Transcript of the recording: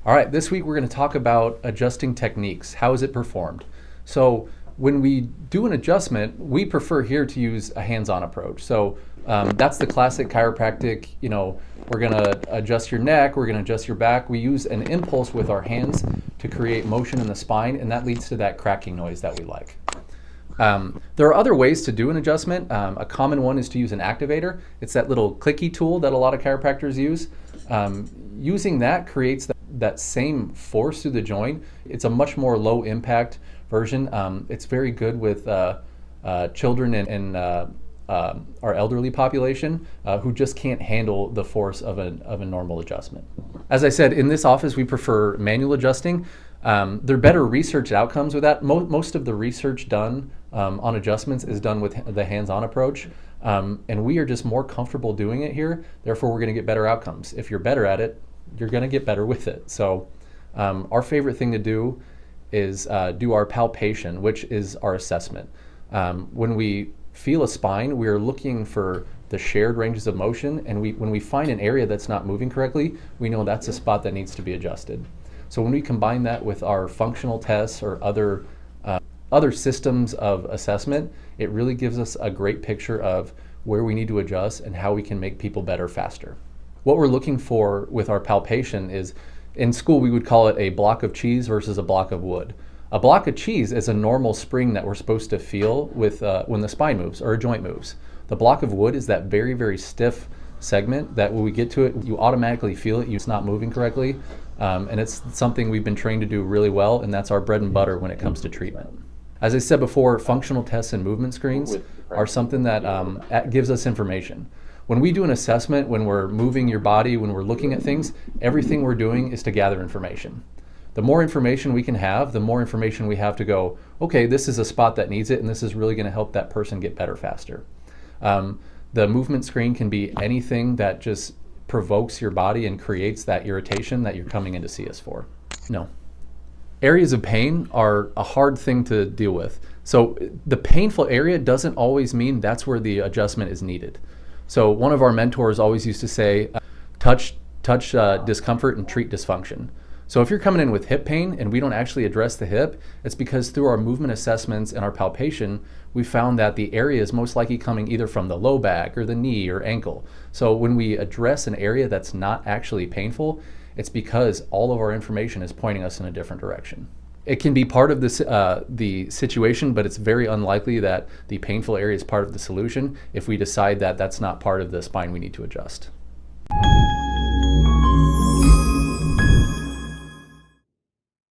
All right, this week we're going to talk about adjusting techniques. How is it performed? So when we do an adjustment, we prefer here to use a hands-on approach. So that's the classic chiropractic, we're going to adjust your neck, we're going to adjust your back. We use an impulse with our hands to create motion in the spine, and that leads to that cracking noise that we like. There are other ways to do an adjustment. A common one is to use an activator. It's that little clicky tool that a lot of chiropractors use. Using that creates that same force through the joint. It's a much more low impact version. It's very good with children and our elderly population who just can't handle the force of a normal adjustment. As I said, in this office we prefer manual adjusting. There are better research outcomes with that. Most of the research done on adjustments is done with the hands-on approach, and we are just more comfortable doing it here. Therefore, we're going to get better outcomes. If you're better at it, you're going to get better with it. So our favorite thing to do is do our palpation, which is our assessment. When we feel a spine, we are looking for the shared ranges of motion, and when we find an area that's not moving correctly, we know that's a spot that needs to be adjusted. So when we combine that with our functional tests or other systems of assessment, it really gives us a great picture of where we need to adjust and how we can make people better faster. What we're looking for with our palpation is, in school we would call it a block of cheese versus a block of wood. A block of cheese is a normal spring that we're supposed to feel with when the spine moves or a joint moves. The block of wood is that very, very stiff segment that when we get to it, you automatically feel it, it's not moving correctly. And it's something we've been trained to do really well, and that's our bread and butter when it comes to treatment. As I said before, functional tests and movement screens are something that gives us information. When we do an assessment, when we're moving your body, when we're looking at things, everything we're doing is to gather information. The more information we can have, the more information we have to go, okay, this is a spot that needs it, and this is really going to help that person get better faster. The movement screen can be anything that just provokes your body and creates that irritation that you're coming in to see us for. No. Areas of pain are a hard thing to deal with. So the painful area doesn't always mean that's where the adjustment is needed. So one of our mentors always used to say, touch discomfort and treat dysfunction. So if you're coming in with hip pain and we don't actually address the hip, it's because through our movement assessments and our palpation, we found that the area is most likely coming either from the low back or the knee or ankle. So when we address an area that's not actually painful, it's because all of our information is pointing us in a different direction. It can be part of the situation, but it's very unlikely that the painful area is part of the solution if we decide that that's not part of the spine we need to adjust.